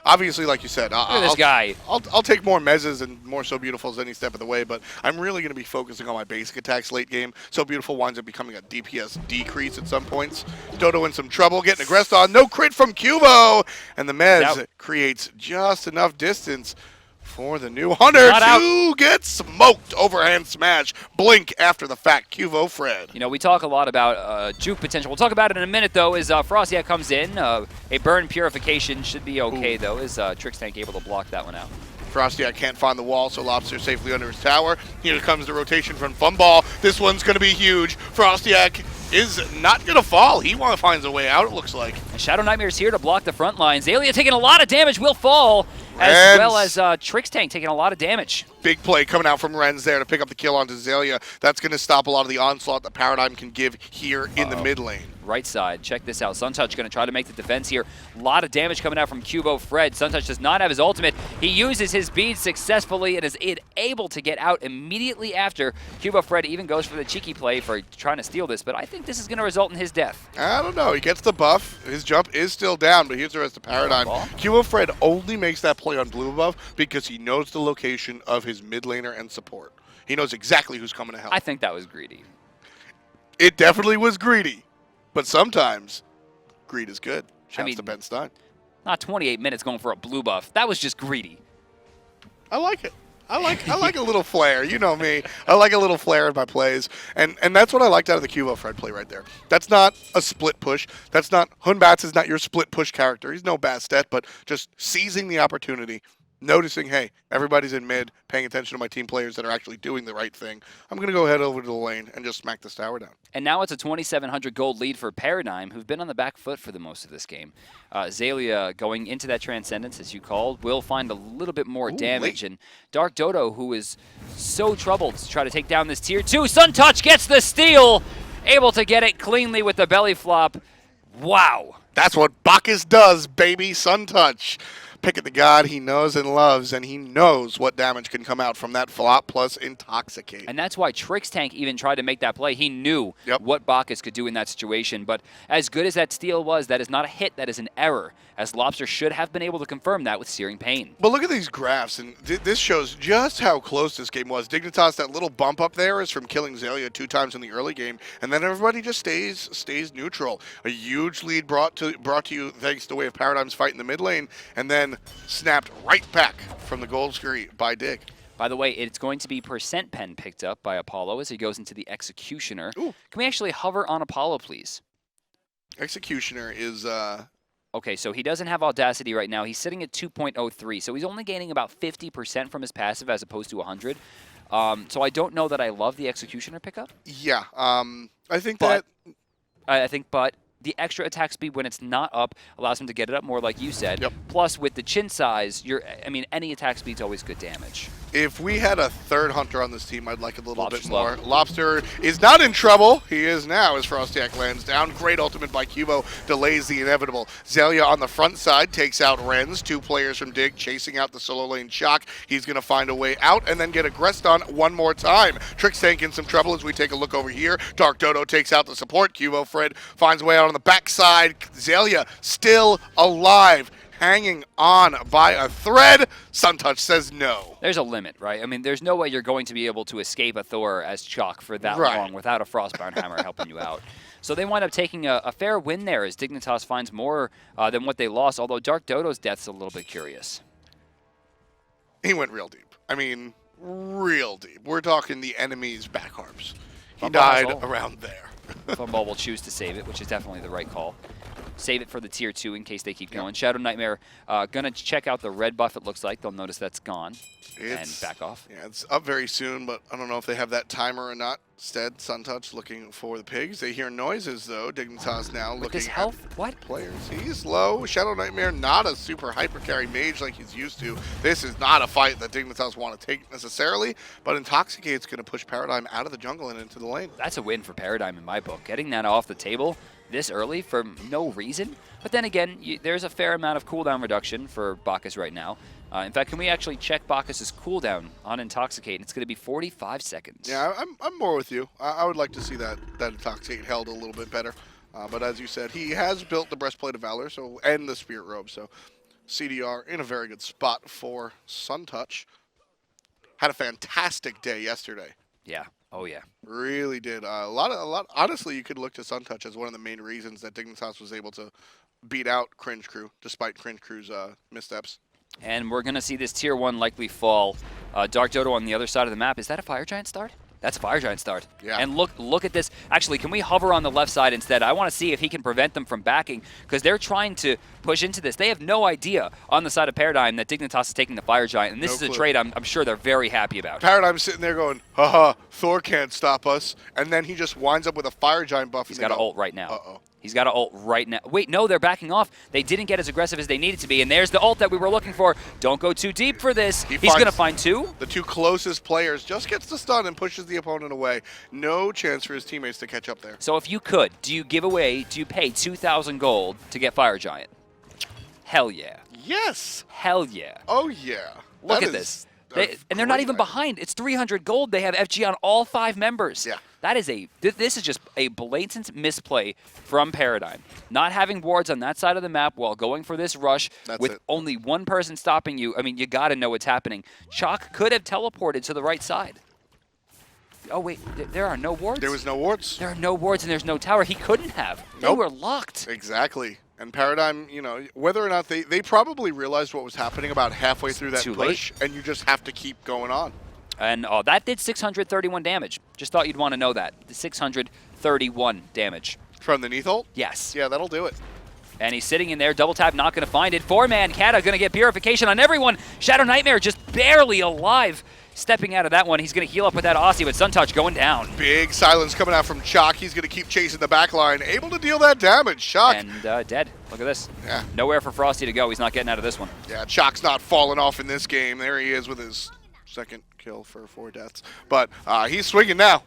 Obviously, like you said, Look at this guy. I'll take more Mezzes and more So Beautifuls any step of the way, but I'm really going to be focusing on my basic attacks late game. So Beautiful winds up becoming a DPS decrease at some points. Dodo in some trouble, getting aggressed on. No crit from Cuvo, and the Mez creates just enough distance for the new Hunter to get smoked. Overhand smash. Blink after the fact. QvoFred. You know, we talk a lot about juke potential. We'll talk about it in a minute, though, as FrostiaK comes in. A burn purification should be okay, though. Is Trixtank able to block that one out? FrostiaK can't find the wall, so Lawbster safely under his tower. Here comes the rotation from Funball. This one's going to be huge. FrostiaK is not going to fall. He finds a way out, it looks like. And ShadowNightmare is here to block the front line. Xaliea taking a lot of damage, will fall, as well as Trixtank taking a lot of damage. Big play coming out from Ren's there to pick up the kill onto Xaliea. That's going to stop a lot of the onslaught that Paradigm can give here in the mid lane. Right side, check this out. Suntouch going to try to make the defense here. A lot of damage coming out from QvoFred. Suntouch does not have his ultimate. He uses his bead successfully and is able to get out immediately after. QvoFred even goes for the cheeky play for trying to steal this, but I think this is going to result in his death. I don't know. He gets the buff. His jump is still down, but here's the rest of Paradigm. QvoFred only makes that play on blue buff because he knows the location of his mid laner and support. He knows exactly who's coming to help. I think that was greedy. It definitely was greedy. But sometimes greed is good. Shouts to Ben Stein. Not 28 minutes going for a blue buff. That was just greedy. I like it. I like a little flair. You know me. I like a little flair in my plays. And that's what I liked out of the QvoFred play right there. That's not a split push. That's not Hun Batz is not your split push character. He's no Bastet, but just seizing the opportunity, noticing, hey, everybody's in mid, paying attention to my team players that are actually doing the right thing. I'm going to go head over to the lane and just smack this tower down. And now it's a 2,700 gold lead for Paradigm, who've been on the back foot for the most of this game. Xaliea, going into that Transcendence, as you called, will find a little bit more damage. And TheDarkDodo, who is so troubled to try to take down this tier 2. Suntouch gets the steal, able to get it cleanly with the belly flop. Wow. That's what Bacchus does, baby. Suntouch. Picking the god he knows and loves, and he knows what damage can come out from that flop plus Intoxicate. And that's why Trixtank even tried to make that play. He knew what Bacchus could do in that situation. But as good as that steal was, that is not a hit, that is an error, as Lawbster should have been able to confirm that with Searing Pain. But look at these graphs, and this shows just how close this game was. Dignitas, that little bump up there is from killing Xaliea 2 times in the early game, and then everybody just stays neutral. A huge lead brought to you thanks to the way of Paradigm's fight in the mid lane, and then snapped right back from the gold screen by Dig. By the way, it's going to be percent pen picked up by Apollo as he goes into the Executioner. Ooh. Can we actually hover on Apollo, please? Executioner is... Okay, so he doesn't have Audacity right now. He's sitting at 2.03, so he's only gaining about 50% from his passive as opposed to 100. So I don't know that I love the Executioner pickup. Yeah, I think but the extra attack speed when it's not up allows him to get it up more, like you said. Yep. Plus, with the chin size, any attack speed's always good damage. If we had a third hunter on this team, I'd like a little Lobster's bit more. low. Lawbster is not in trouble. He is now as FrostiaK lands down. Great ultimate by Qvo delays the inevitable. Xaliea on the front side takes out Rens. 2 players from Dig chasing out the solo lane Chaac. He's going to find a way out and then get aggressed on one more time. Trixtank in some trouble as we take a look over here. TheDarkDodo takes out the support. QvoFred finds a way out on the backside. Xaliea still alive, hanging on by a thread. Suntouch says no. There's a limit, right? I mean, there's no way you're going to be able to escape a Thor as Chaac for that long without a Frostbound Hammer helping you out. So they wind up taking a fair win there as Dignitas finds more than what they lost, although TheDarkDodo's death's a little bit curious. He went real deep. I mean, real deep. We're talking the enemy's back harps. He died around there. Funballer will choose to save it, which is definitely the right call. Save it for the tier 2 in case they keep going. ShadowNightmare going to check out the red buff, it looks like. They'll notice that's gone and back off. Yeah, it's up very soon, but I don't know if they have that timer or not. Instead, Suntouch looking for the pigs. They hear noises, though. Dignitas now looking his health? What? Players. He's low. ShadowNightmare, not a super hyper carry mage like he's used to. This is not a fight that Dignitas want to take necessarily, but Intoxicate's going to push Paradigm out of the jungle and into the lane. That's a win for Paradigm in my book. Getting that off the table this early for no reason. But then again, there's a fair amount of cooldown reduction for Bacchus right now. In fact, can we actually check Bacchus' cooldown on Intoxicate? It's going to be 45 seconds. Yeah, I'm more with you. I would like to see that Intoxicate held a little bit better. But as you said, he has built the Breastplate of Valor and the Spirit Robe, so CDR in a very good spot for Suntouch. Had a fantastic day yesterday. Yeah. Oh, yeah. Really did. A lot. Honestly, you could look to Suntouch as one of the main reasons that Dignitas was able to beat out Cringe Crew, despite Cringe Crew's missteps. And we're going to see this tier 1 likely fall. TheDarkDodo on the other side of the map. Is that a Fire Giant start? That's a Fire Giant start. Yeah. And look at this. Actually, can we hover on the left side instead? I want to see if he can prevent them from backing, because they're trying to push into this. They have no idea on the side of Paradigm that Dignitas is taking the Fire Giant, and this is a trade I'm sure they're very happy about. Paradigm's sitting there going, haha, Thor can't stop us, and then he just winds up with a Fire Giant buff. He's got an ult right now. Uh-oh. He's got an ult right now. Wait, no, they're backing off. They didn't get as aggressive as they needed to be, and there's the ult that we were looking for. Don't go too deep for this. He's going to find 2. The 2 closest players, just gets the stun and pushes the opponent away. No chance for his teammates to catch up there. So if you could, do you pay 2,000 gold to get Fire Giant? Hell yeah. Yes. Hell yeah. Oh, yeah. Look at this. And they're not even behind. It's 300 gold. They have FG on all 5 members. Yeah. That is this is just a blatant misplay from Paradigm. Not having wards on that side of the map while going for this rush with only one person stopping you. I mean, you got to know what's happening. Chaac could have teleported to the right side. Oh, wait. There are no wards? There was no wards. There are no wards and there's no tower. He couldn't have. They Nope. were locked. Exactly. And Paradigm, you know, whether or not they probably realized what was happening about halfway through that push, and you just have to keep going on. And that did 631 damage. Just thought you'd want to know that. 631 damage. From the Neith ult? Yes. Yeah, that'll do it. And he's sitting in there, double tap, not going to find it. 4-man Kata going to get purification on everyone. ShadowNightmare just barely alive. Stepping out of that one, he's going to heal up with that Aussie, but Suntouch going down. Big silence coming out from Chaac. He's going to keep chasing the back line, able to deal that damage. Chaac. And dead. Look at this. Yeah. Nowhere for Frosty to go. He's not getting out of this one. Yeah, Chaac's not falling off in this game. There he is with his second kill for 4 deaths. But he's swinging now.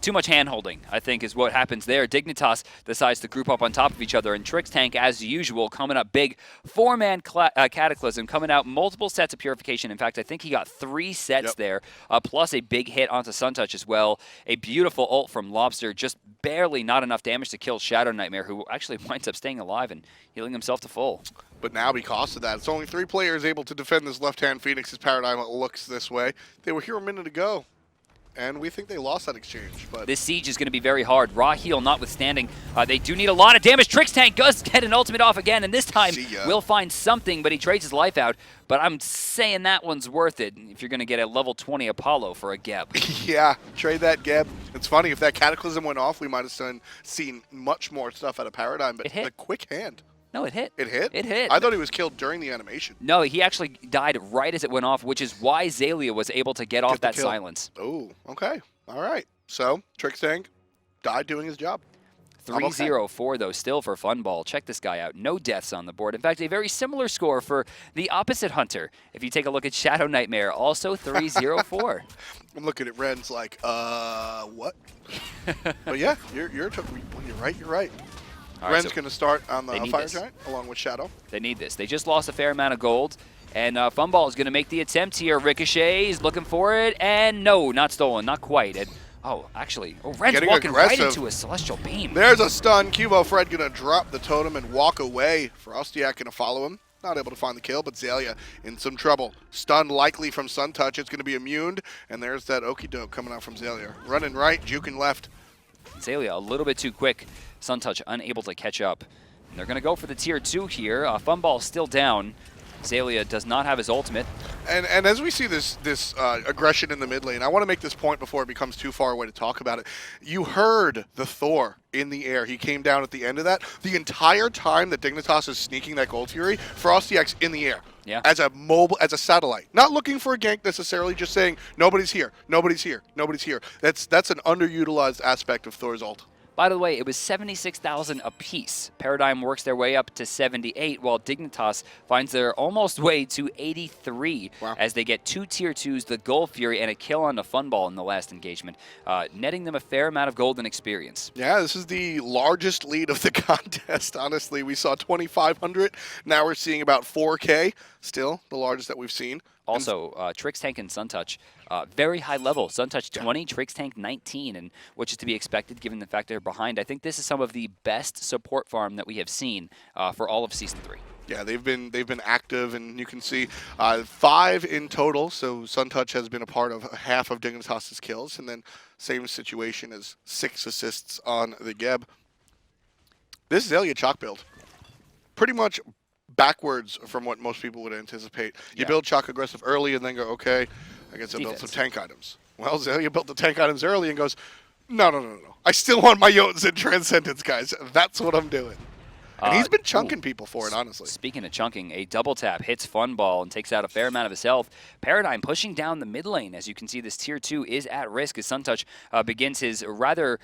Too much hand-holding, I think, is what happens there. Dignitas decides to group up on top of each other, and Trixtank, as usual, coming up big. 4-man Cataclysm, coming out multiple sets of purification. In fact, I think he got 3 sets there, plus a big hit onto Suntouch as well. A beautiful ult from Lawbster, just barely not enough damage to kill ShadowNightmare, who actually winds up staying alive and healing himself to full. But now, because of that, it's only 3 players able to defend this left-hand Phoenix as Paradigm looks this way. They were here a minute ago. And we think they lost that exchange. But this siege is going to be very hard. Raw heal notwithstanding. They do need a lot of damage. Trixtank does get an ultimate off again, and this time we'll find something, but he trades his life out. But I'm saying that one's worth it if you're going to get a level 20 Apollo for a Geb. Yeah, trade that Geb. It's funny, if that Cataclysm went off, we might have seen much more stuff out of Paradigm, but the quick hand. No, it hit. It hit? It hit. I thought he was killed during the animation. No, he actually died right as it went off, which is why Xaliea was able to get off that silence. Oh, okay. All right. So, Trixtank died doing his job. 3-0-4, though, still for Funball. Check this guy out. No deaths on the board. In fact, a very similar score for the opposite Hunter. If you take a look at ShadowNightmare, also 3-0-4. I'm looking at Ren's like, what? But yeah, you're right. You're right. All Ren's going to start on the Fire Giant along with Shadow. They need this. They just lost a fair amount of gold. And Funball is going to make the attempt here. Ricochet is looking for it. And no, not stolen. Not quite. And, Ren's walking right into a Celestial Beam. There's a stun. QvoFred going to drop the totem and walk away. FrostiaK going to follow him. Not able to find the kill, but Xaliea in some trouble. Stun likely from Suntouch. It's going to be immuned. And there's that okie doke coming out from Xaliea. Running right, juking left. Xaliea a little bit too quick. Suntouch unable to catch up. And they're going to go for the tier 2 here. Funball still down. Xaliea does not have his ultimate. And as we see this aggression in the mid lane, I want to make this point before it becomes too far away to talk about it. You heard the Thor in the air. He came down at the end of that. The entire time that Dignitas is sneaking that Gold Fury, FrostiaK's in the air. Yeah. As a satellite. Not looking for a gank necessarily, just saying nobody's here, nobody's here, nobody's here. That's an underutilized aspect of Thor's ult. By the way, it was 76,000 apiece. Paradigm works their way up to 78, while Dignitas finds their almost way to 83 as they get 2 tier 2s, the Gold Fury, and a kill on the Funball in the last engagement, netting them a fair amount of gold and experience. Yeah, this is the largest lead of the contest, honestly. We saw 2,500. Now we're seeing about 4K, still the largest that we've seen. Also, Trixtank and Suntouch, very high level. Suntouch 20, Trixtank 19, and which is to be expected given the fact they're behind. I think this is some of the best support farm that we have seen for all of Season 3. Yeah, they've been active, and you can see 5 in total. So Suntouch has been a part of half of Dignitas' kills, and then same situation as 6 assists on the Geb. This Xaliea Chaac build, pretty much backwards from what most people would anticipate. You build Chaac aggressive early and then go, okay, I guess I'll build some tank items. Well, Xaliea built the tank items early and goes, no. I still want my Jotuns in Transcendence, guys. That's what I'm doing. And he's been chunking people for it, honestly. Speaking of chunking, a double tap hits Funball and takes out a fair amount of his health. Paradigm pushing down the mid lane. As you can see, this tier 2 is at risk as Suntouch begins his rather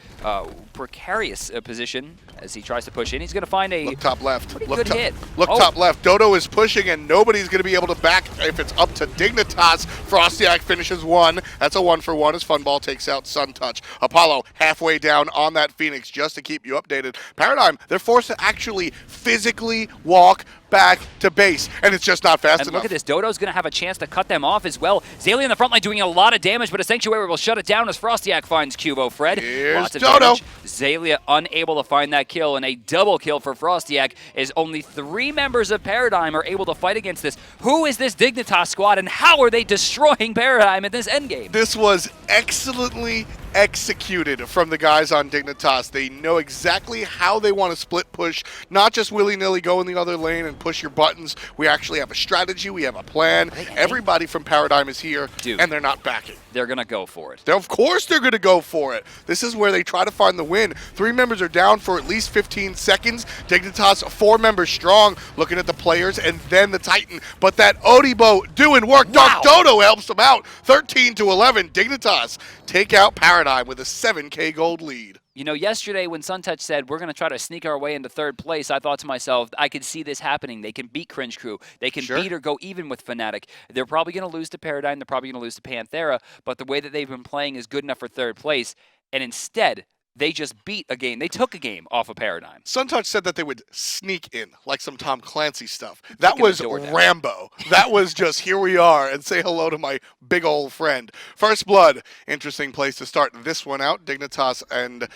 precarious position as he tries to push in. He's going to find a top left. Good hit. Look top left. Dodo is pushing, and nobody's going to be able to back if it's up to Dignitas. FrostiaK finishes 1. That's a 1-for-1 as Funball takes out Suntouch. Apollo halfway down on that Phoenix just to keep you updated. Paradigm, they're forced to actually actually physically walk back to base, and it's just not fast enough. Look at this. Dodo's going to have a chance to cut them off as well. Xaliea in the front line doing a lot of damage, but a Sanctuary will shut it down as FrostiaK finds QvoFred. Here's Lots of Dodo. damage. Xaliea unable to find that kill, and a double kill for FrostiaK as only 3 members of Paradigm are able to fight against this. Who is this Dignitas squad, and how are they destroying Paradigm in this endgame? This was excellently executed from the guys on Dignitas. They know exactly how they want to split push, not just willy-nilly go in the other lane and push your buttons. We actually have a strategy. We have a plan. Everybody from Paradigm is here, and they're not backing. They're going to go for it. Of course they're going to go for it. This is where they try to find the win. 3 members are down for at least 15 seconds. Dignitas, 4 members strong, looking at the players, and then the Titan. But that Odibo doing work. Wow. TheDarkDodo helps them out. 13-11. Dignitas take out Paradigm with a 7K gold lead. You know, yesterday when Suntouch said, we're going to try to sneak our way into 3rd place, I thought to myself, I could see this happening. They can beat Cringe Crew. They can beat or go even with Fnatic. They're probably going to lose to Paradigm. They're probably going to lose to Panthera. But the way that they've been playing is good enough for 3rd place. And instead, they just beat a game. They took a game off of Paradigm. Suntouch said that they would sneak in, like some Tom Clancy stuff. That was Rambo. That was just, here we are, and say hello to my big old friend. First Blood, interesting place to start this one out. Dignitas and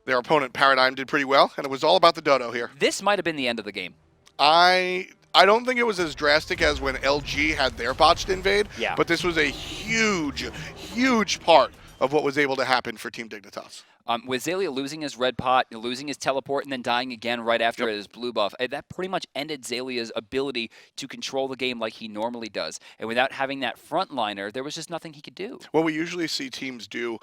their opponent Paradigm did pretty well, and it was all about the Dodo here. This might have been the end of the game. I don't think it was as drastic as when LG had their botched invade, but this was a huge, huge part of what was able to happen for Team Dignitas. With Xaliea losing his red pot, losing his teleport, and then dying again right after his blue buff, that pretty much ended Xalia's ability to control the game like he normally does. And without having that frontliner, there was just nothing he could do. What we usually see teams do,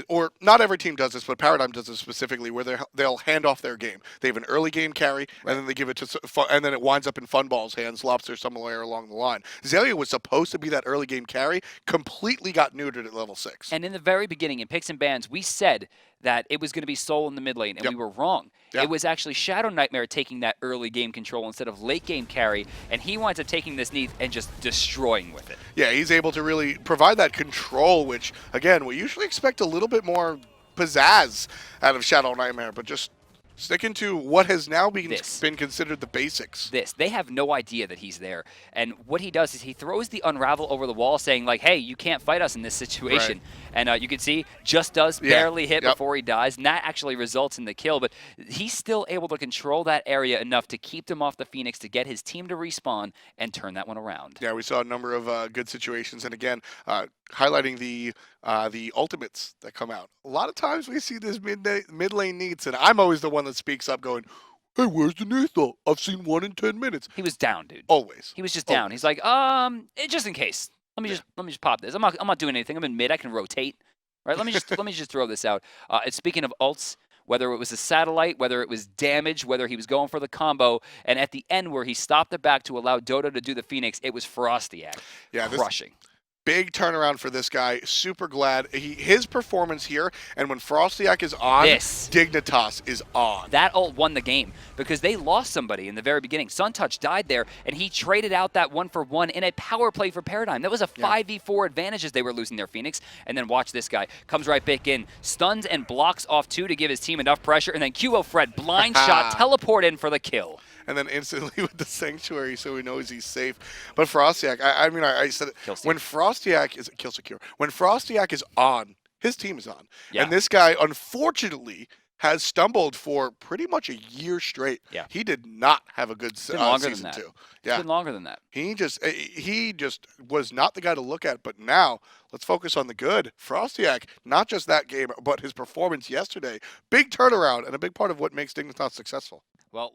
or not every team does this, but Paradigm does this specifically, where they'll hand off their game. They have an early game carry, and then they give it to, and then it winds up in Funball's hands, Lawbster somewhere along the line. Xaliea was supposed to be that early game carry, completely got neutered at level 6. And in the very beginning, in picks and bans, we said that it was going to be Soul in the mid lane, and we were wrong. It was actually ShadowNightmare taking that early game control instead of late game carry, and he winds up taking this Neith and just destroying with it. Yeah, he's able to really provide that control, which, again, we usually expect a little bit more pizzazz out of ShadowNightmare, but just sticking to what has now been considered the basics. They have no idea that he's there. And what he does is he throws the Unravel over the wall saying, like, hey, you can't fight us in this situation. Right. And you can see, just does barely hit before he dies. And that actually results in the kill. But he's still able to control that area enough to keep them off the Phoenix, to get his team to respawn and turn that one around. Yeah, we saw a number of good situations. And again, highlighting the ultimates that come out. A lot of times we see this mid lane Neiths, and I'm always the one that speaks up going, hey, where's the Neith? I've seen 1 in 10 minutes. He was down, dude. Always. He was just down. He's like, just in case. Let me just pop this. I'm not doing anything. I'm in mid. I can rotate. Right? Let me just throw this out. And speaking of ults, whether it was a satellite, whether it was damage, whether he was going for the combo, and at the end where he stopped it back to allow Dodo to do the Phoenix, it was FrostiaK. Yeah, crushing. Big turnaround for this guy. Super glad. His performance here, and when FrostiaK is on, Dignitas is on. That ult won the game because they lost somebody in the very beginning. Suntouch died there, and he traded out that 1-for-1 in a power play for Paradigm. That was a 5v4 advantage as they were losing their Phoenix. And then watch this guy. Comes right back in, stuns and blocks off 2 to give his team enough pressure, and then QvoFred blind shot, teleport in for the kill. And then instantly with the Sanctuary, so he knows he's safe. But FrostiaK, I said it. When FrostiaK is kill secure, when FrostiaK is on, his team is on. Yeah. And this guy, unfortunately, has stumbled for pretty much a year straight. Yeah. He did not have a good season 2. Yeah. It's been longer than that. He just was not the guy to look at. But now let's focus on the good. FrostiaK, not just that game, but his performance yesterday. Big turnaround and a big part of what makes Dignitas successful. Well.